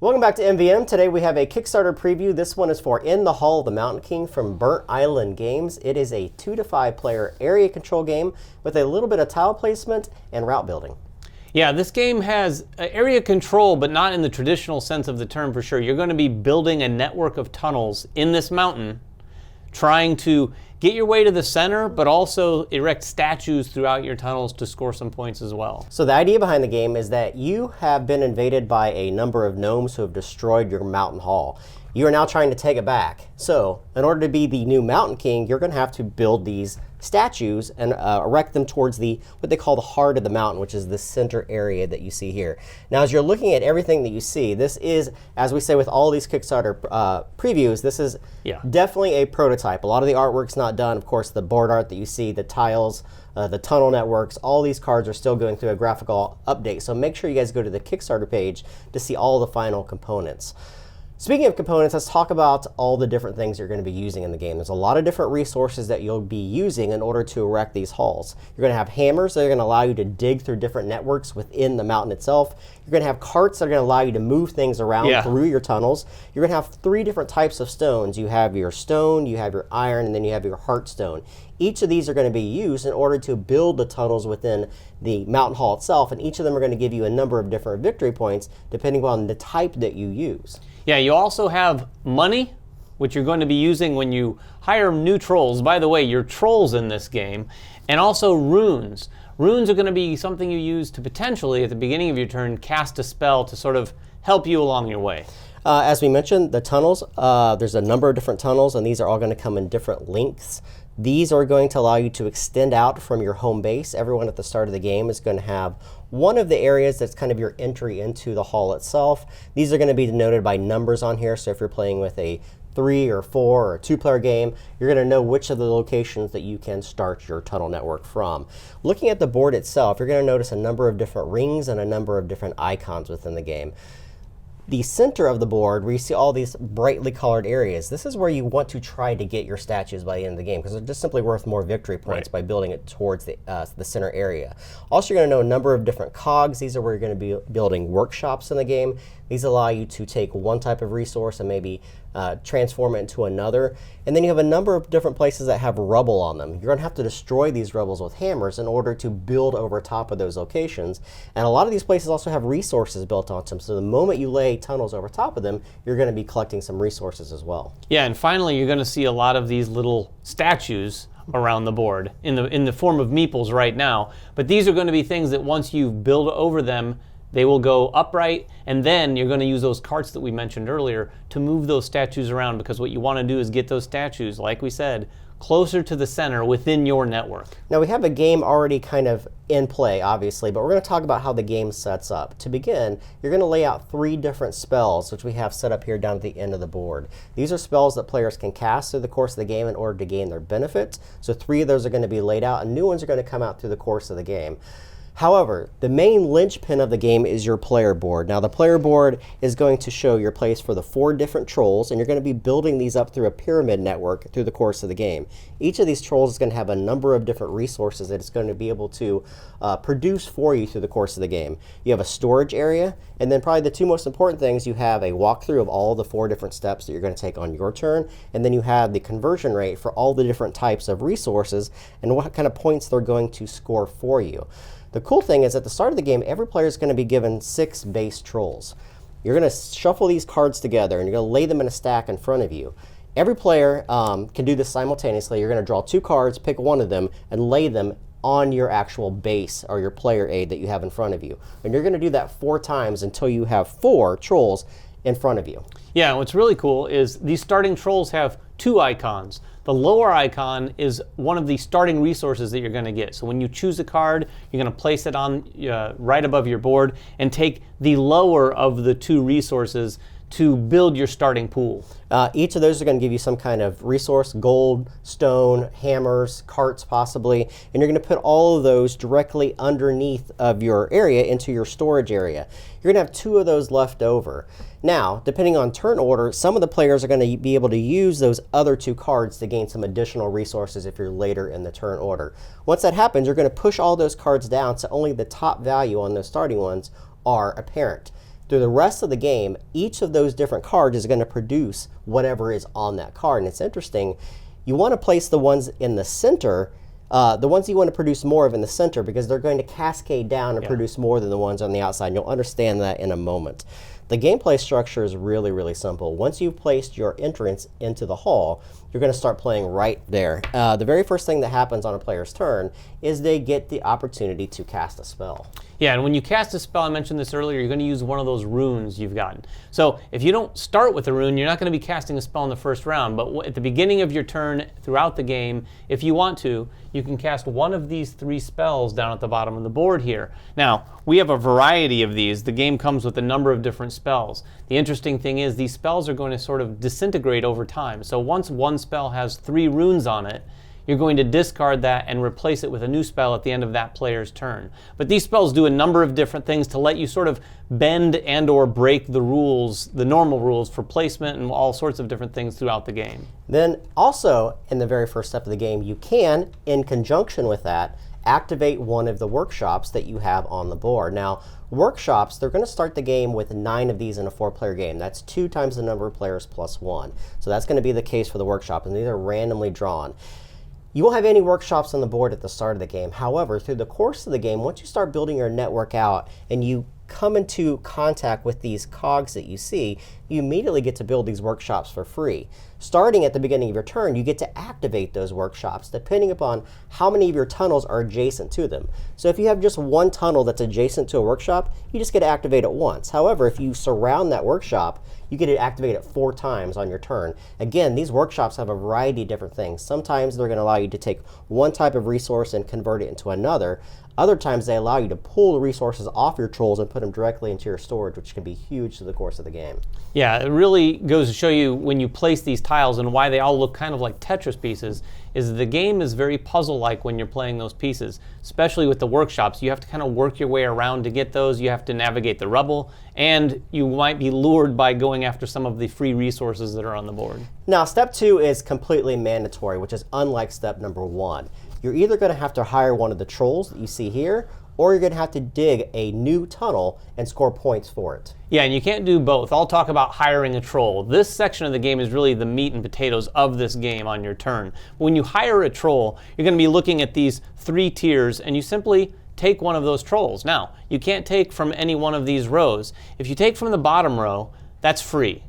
Welcome back to MVM. Today we have a Kickstarter preview. This one is for In the Hall of the Mountain King from Burnt Island Games. It is a 2 to 5 player area control game with a little bit of tile placement and route building. Yeah, this game has area control, but not in the traditional sense of the term for sure. You're going to be building a network of tunnels in this mountain, trying to get your way to the center, but also erect statues throughout your tunnels to score some points as well. So the idea behind the game is that you have been invaded by a number of gnomes who have destroyed your mountain hall. You are now trying to take it back. So in order to be the new Mountain King, you're going to have to build these statues and erect them towards what they call the heart of the mountain, which is the center area that you see here. Now, as you're looking at everything that you see, this is, as we say with all these Kickstarter previews, this is definitely a prototype. A lot of the artwork's not done. Of course, the board art that you see, the tiles, the tunnel networks, all these cards are still going through a graphical update. So make sure you guys go to the Kickstarter page to see all the final components. Speaking of components, let's talk about all the different things you're going to be using in the game. There's a lot of different resources that you'll be using in order to erect these halls. You're going to have hammers that are going to allow you to dig through different networks within the mountain itself. You're going to have carts that are going to allow you to move things around through your tunnels. You're going to have 3 different types of stones. You have your stone, you have your iron, and then you have your heart stone. Each of these are going to be used in order to build the tunnels within the mountain hall itself, and each of them are going to give you a number of different victory points depending on the type that you use. Yeah, you also have money, which you're going to be using when you hire new trolls. By the way, you're trolls in this game. And also runes. Runes are going to be something you use to potentially, at the beginning of your turn, cast a spell to sort of help you along your way. As we mentioned, the tunnels, there's a number of different tunnels, and these are all going to come in different lengths. These are going to allow you to extend out from your home base. Everyone at the start of the game is going to have one of the areas that's kind of your entry into the hall itself. These are going to be denoted by numbers on here, so if you're playing with a 3 or 4 or 2-player game, you're going to know which of the locations that you can start your tunnel network from. Looking at the board itself, you're going to notice a number of different rings and a number of different icons within the game. The center of the board, where you see all these brightly colored areas, this is where you want to try to get your statues by the end of the game, because they're just simply worth more victory points by building it towards the center area. Also, you're going to know a number of different cogs. These are where you're going to be building workshops in the game. These allow you to take one type of resource and maybe transform it into another. And then you have a number of different places that have rubble on them. You're going to have to destroy these rubbles with hammers in order to build over top of those locations. And a lot of these places also have resources built onto them. So the moment you lay tunnels over top of them, you're going to be collecting some resources as well. Yeah, and finally, you're going to see a lot of these little statues around the board in the form of meeples right now. But these are going to be things that once you build over them, they will go upright, and then you're going to use those carts that we mentioned earlier to move those statues around, because what you want to do is get those statues, like we said, closer to the center within your network. Now, we have a game already kind of in play, obviously, but we're going to talk about how the game sets up. To begin, you're going to lay out 3 different spells, which we have set up here down at the end of the board. These are spells that players can cast through the course of the game in order to gain their benefits. So 3 of those are going to be laid out, and new ones are going to come out through the course of the game. However, the main linchpin of the game is your player board. Now, the player board is going to show your place for the 4 different trolls, and you're going to be building these up through a pyramid network through the course of the game. Each of these trolls is going to have a number of different resources that it's going to be able to produce for you through the course of the game. You have a storage area, and then probably the 2 most important things, you have a walkthrough of all the 4 different steps that you're going to take on your turn, and then you have the conversion rate for all the different types of resources and what kind of points they're going to score for you. The cool thing is at the start of the game, every player is going to be given 6 base trolls. You're going to shuffle these cards together, and you're going to lay them in a stack in front of you. Every player can do this simultaneously. You're going to draw 2 cards, pick one of them, and lay them on your actual base or your player aid that you have in front of you. And you're going to do that 4 times until you have 4 trolls in front of you. Yeah, what's really cool is these starting trolls have 2 icons. The lower icon is one of the starting resources that you're going to get. So when you choose a card, you're going to place it on right above your board and take the lower of the 2 resources to build your starting pool. Each of those are going to give you some kind of resource: gold, stone, hammers, carts possibly, and you're going to put all of those directly underneath of your area into your storage area. You're going to have 2 of those left over. Now, depending on turn order, some of the players are going to be able to use those other 2 cards to gain some additional resources if you're later in the turn order. Once that happens, you're going to push all those cards down so only the top value on those starting ones are apparent. Through the rest of the game, each of those different cards is going to produce whatever is on that card. And it's interesting, you want to place the ones in the center, the ones you want to produce more of in the center, because they're going to cascade down and produce more than the ones on the outside. And you'll understand that in a moment. The gameplay structure is really, really simple. Once you've placed your entrance into the hall, you're going to start playing right there. The very first thing that happens on a player's turn is they get the opportunity to cast a spell. Yeah, and when you cast a spell, I mentioned this earlier, you're going to use one of those runes you've gotten. So if you don't start with a rune, you're not going to be casting a spell in the first round, but at the beginning of your turn throughout the game, if you want to, you can cast one of these 3 spells down at the bottom of the board here. Now, we have a variety of these. The game comes with a number of different spells. The interesting thing is these spells are going to sort of disintegrate over time. So once one spell has 3 runes on it, you're going to discard that and replace it with a new spell at the end of that player's turn. But these spells do a number of different things to let you sort of bend and or break the rules, the normal rules for placement and all sorts of different things throughout the game. Then also, in the very first step of the game, you can, in conjunction with that, activate one of the workshops that you have on the board. Now, workshops, they're going to start the game with 9 of these in a 4-player game. That's 2 times the number of players plus 1. So that's going to be the case for the workshop, and these are randomly drawn. You won't have any workshops on the board at the start of the game. However, through the course of the game, once you start building your network out and you come into contact with these cogs that you see, you immediately get to build these workshops for free. Starting at the beginning of your turn, you get to activate those workshops depending upon how many of your tunnels are adjacent to them. So if you have just one tunnel that's adjacent to a workshop, you just get to activate it once. However, if you surround that workshop, you get to activate it 4 times on your turn. Again, these workshops have a variety of different things. Sometimes they're going to allow you to take one type of resource and convert it into another. Other times they allow you to pull the resources off your trolls and put them directly into your storage, which can be huge through the course of the game. Yeah, it really goes to show you when you place these tiles and why they all look kind of like Tetris pieces, is the game is very puzzle-like when you're playing those pieces, especially with the workshops. You have to kind of work your way around to get those. You have to navigate the rubble, and you might be lured by going after some of the free resources that are on the board. Now, step 2 is completely mandatory, which is unlike step number 1. You're either going to have to hire one of the trolls that you see here, or you're going to have to dig a new tunnel and score points for it. Yeah, and you can't do both. I'll talk about hiring a troll. This section of the game is really the meat and potatoes of this game on your turn. When you hire a troll, you're going to be looking at these 3 tiers, and you simply take one of those trolls. Now, you can't take from any one of these rows. If you take from the bottom row, that's free.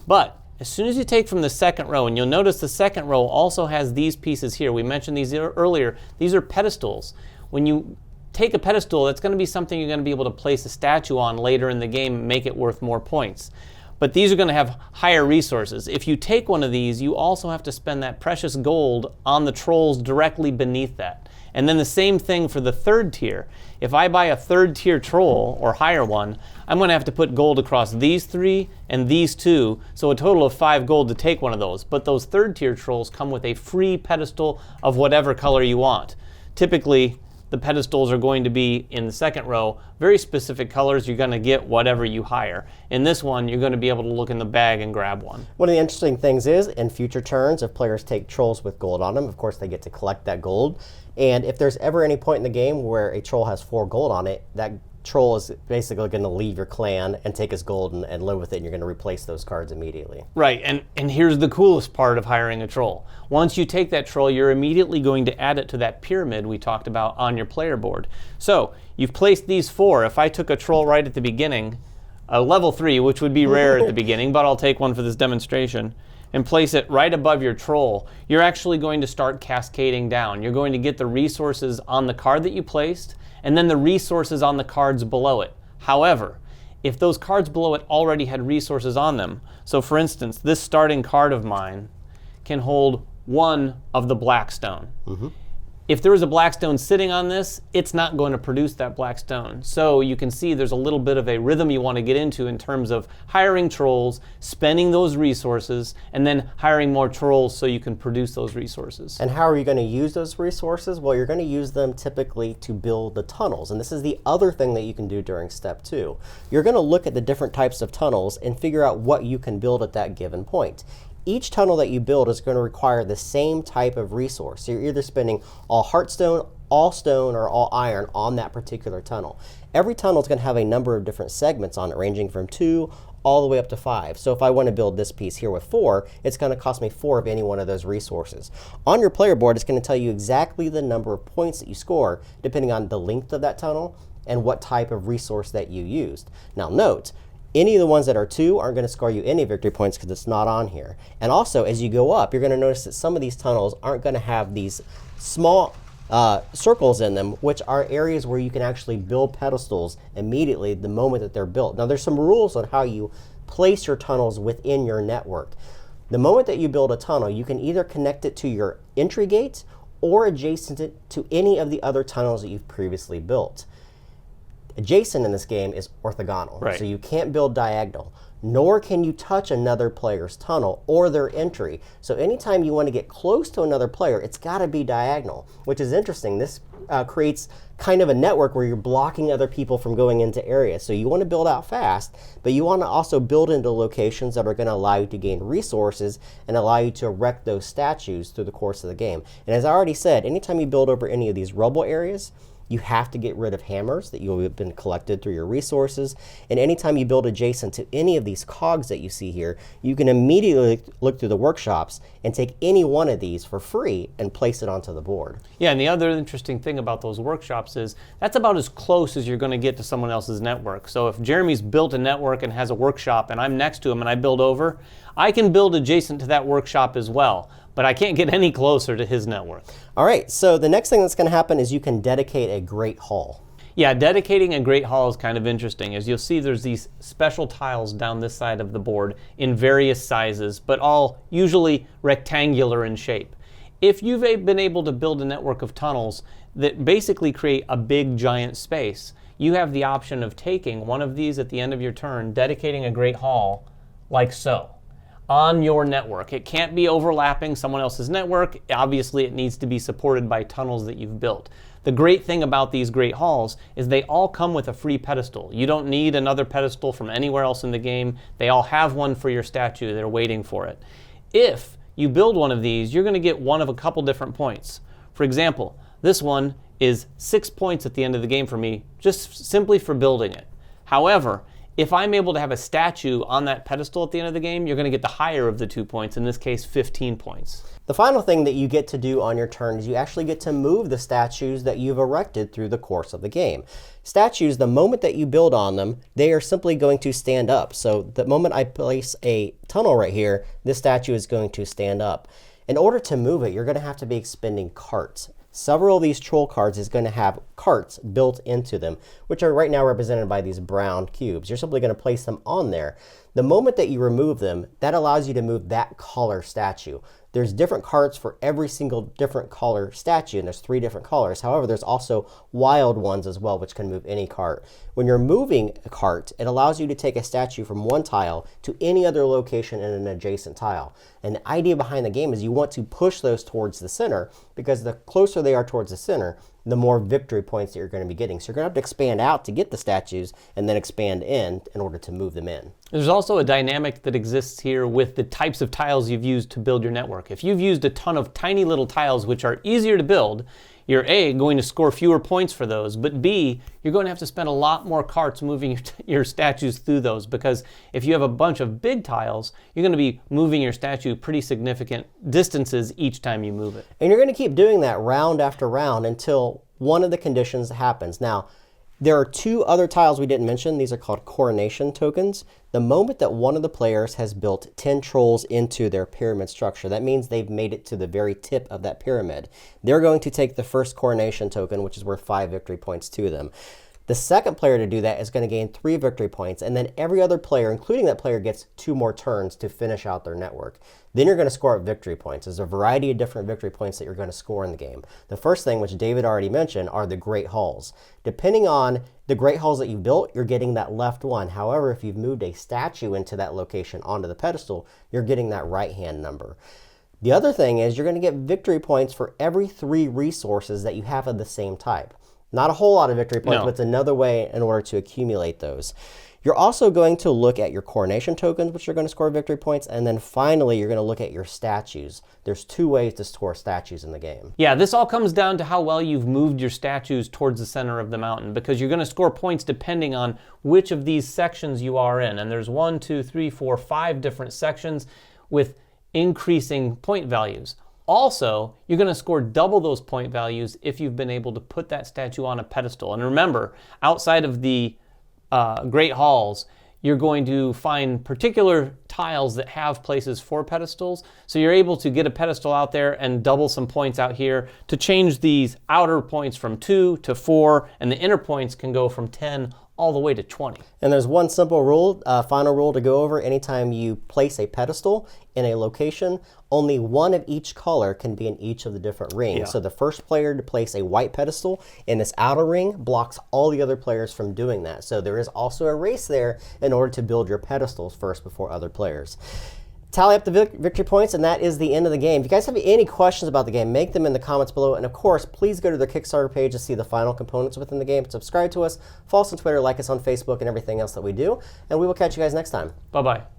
But as soon as you take from the second row, and you'll notice the second row also has these pieces here. We mentioned these earlier. These are pedestals. When you take a pedestal, that's going to be something you're going to be able to place a statue on later in the game and make it worth more points. But these are going to have higher resources. If you take one of these, you also have to spend that precious gold on the trolls directly beneath that. And then the same thing for the 3rd tier. If I buy a 3rd tier troll or hire one, I'm going to have to put gold across these 3 and these 2, so a total of 5 gold to take one of those. But those 3rd tier trolls come with a free pedestal of whatever color you want. Typically, the pedestals are going to be in the second row, very specific colors. You're going to get whatever you hire. In this one, you're going to be able to look in the bag and grab one. One of the interesting things is, in future turns, if players take trolls with gold on them, of course they get to collect that gold. And if there's ever any point in the game where a troll has 4 gold on it, that troll is basically going to leave your clan and take his gold and live with it, and you're going to replace those cards immediately. Right, and here's the coolest part of hiring a troll. Once you take that troll, you're immediately going to add it to that pyramid we talked about on your player board. So you've placed these 4. If I took a troll right at the beginning, a level 3, which would be rare at the beginning, but I'll take one for this demonstration, and place it right above your troll, you're actually going to start cascading down. You're going to get the resources on the card that you placed, and then the resources on the cards below it. However, if those cards below it already had resources on them, so for instance, this starting card of mine can hold 1 of the black stone. If there was a black stone sitting on this, it's not going to produce that black stone. So you can see there's a little bit of a rhythm you want to get into in terms of hiring trolls, spending those resources, and then hiring more trolls so you can produce those resources. And how are you going to use those resources? Well, you're going to use them typically to build the tunnels. And this is the other thing that you can do during step 2. You're going to look at the different types of tunnels and figure out what you can build at that given point. Each tunnel that you build is going to require the same type of resource. So you're either spending all heartstone all stone or all iron on that particular tunnel. Every tunnel is going to have a number of different segments on it, ranging from 2 all the way up to 5. So if I want to build this piece here with 4, it's going to cost me 4 of any one of those resources. On your player board, it's going to tell you exactly the number of points that you score, depending on the length of that tunnel and what type of resource that you used. Now note, any of the ones that are 2 aren't going to score you any victory points because it's not on here. And also, as you go up, you're going to notice that some of these tunnels aren't going to have these small circles in them, which are areas where you can actually build pedestals immediately the moment that they're built. Now, there's some rules on how you place your tunnels within your network. The moment that you build a tunnel, you can either connect it to your entry gate or adjacent it to any of the other tunnels that you've previously built. Adjacent in this game is orthogonal, right. So you can't build diagonal, nor can you touch another player's tunnel or their entry. So anytime you want to get close to another player, it's got to be diagonal, which is interesting. This creates kind of a network where you're blocking other people from going into areas. So you want to build out fast, but you want to also build into locations that are going to allow you to gain resources and allow you to erect those statues through the course of the game. And as I already said, anytime you build over any of these rubble areas, you have to get rid of hammers that you've been collected through your resources. And anytime you build adjacent to any of these cogs that you see here, you can immediately look through the workshops and take any one of these for free and place it onto the board. Yeah, and the other interesting thing about those workshops is that's about as close as you're going to get to someone else's network. So if Jeremy's built a network and has a workshop and I'm next to him and I build over, I can build adjacent to that workshop as well, but I can't get any closer to his network. All right, so the next thing that's going to happen is you can dedicate a great hall. Yeah, dedicating a great hall is kind of interesting. As you'll see, there's these special tiles down this side of the board in various sizes, but all usually rectangular in shape. If you've been able to build a network of tunnels that basically create a big giant space, you have the option of taking one of these at the end of your turn, dedicating a great hall like so on your network. It can't be overlapping someone else's network. Obviously, it needs to be supported by tunnels that you've built. The great thing about these great halls is they all come with a free pedestal. You don't need another pedestal from anywhere else in the game. They all have one for your statue. They're waiting for it. If you build one of these, you're going to get one of a couple different points. For example, this one is 6 points at the end of the game for me, just simply for building it. However, if I'm able to have a statue on that pedestal at the end of the game, you're going to get the higher of the 2 points, in this case 15 points. The final thing that you get to do on your turn is you actually get to move the statues that you've erected through the course of the game. Statues, the moment that you build on them, they are simply going to stand up. So the moment I place a tunnel right here, this statue is going to stand up. In order to move it, you're going to have to be expending carts. Several of these troll cards is going to have carts built into them, which are right now represented by these brown cubes. You're simply going to place them on there. The moment that you remove them, that allows you to move that color statue. There's different carts for every single different color statue, and there's 3 different colors. However, there's also wild ones as well, which can move any cart. When you're moving a cart, it allows you to take a statue from one tile to any other location in an adjacent tile. And the idea behind the game is you want to push those towards the center, because the closer they are towards the center, the more victory points that you're going to be getting. So you're going to have to expand out to get the statues and then expand in order to move them in. There's also a dynamic that exists here with the types of tiles you've used to build your network. If you've used a ton of tiny little tiles which are easier to build, you're A, going to score fewer points for those, but B, you're going to have to spend a lot more carts moving your statues through those, because if you have a bunch of big tiles, you're going to be moving your statue pretty significant distances each time you move it. And you're going to keep doing that round after round until one of the conditions happens. Now, there are 2 other tiles we didn't mention. These are called Coronation Tokens. The moment that one of the players has built 10 trolls into their pyramid structure, that means they've made it to the very tip of that pyramid. They're going to take the first Coronation Token, which is worth 5 victory points to them. The second player to do that is going to gain 3 victory points, and then every other player, including that player, gets 2 more turns to finish out their network. Then you're going to score up victory points. There's a variety of different victory points that you're going to score in the game. The first thing, which David already mentioned, are the Great Halls. Depending on the Great Halls that you built, you're getting that left one. However, if you've moved a statue into that location onto the pedestal, you're getting that right-hand number. The other thing is you're going to get victory points for every 3 resources that you have of the same type. Not a whole lot of victory points, No. but it's another way in order to accumulate those. You're also going to look at your Coronation Tokens, which are going to score victory points, and then finally you're going to look at your statues. There's 2 ways to score statues in the game. Yeah, this all comes down to how well you've moved your statues towards the center of the mountain, because you're going to score points depending on which of these sections you are in. And there's 1, 2, 3, 4, 5 different sections with increasing point values. Also, you're going to score double those point values if you've been able to put that statue on a pedestal. And remember, outside of the Great Halls, you're going to find particular tiles that have places for pedestals. So you're able to get a pedestal out there and double some points out here to change these outer points from 2 to 4, and the inner points can go from 10 all the way to 20. And there's one simple rule, final rule to go over. Anytime you place a pedestal in a location, only one of each color can be in each of the different rings. Yeah. So the first player to place a white pedestal in this outer ring blocks all the other players from doing that. So there is also a race there in order to build your pedestals first before other players. Tally up the victory points, and that is the end of the game. If you guys have any questions about the game, make them in the comments below. And of course, please go to the Kickstarter page to see the final components within the game. Subscribe to us, follow us on Twitter, like us on Facebook, and everything else that we do. And we will catch you guys next time. Bye-bye.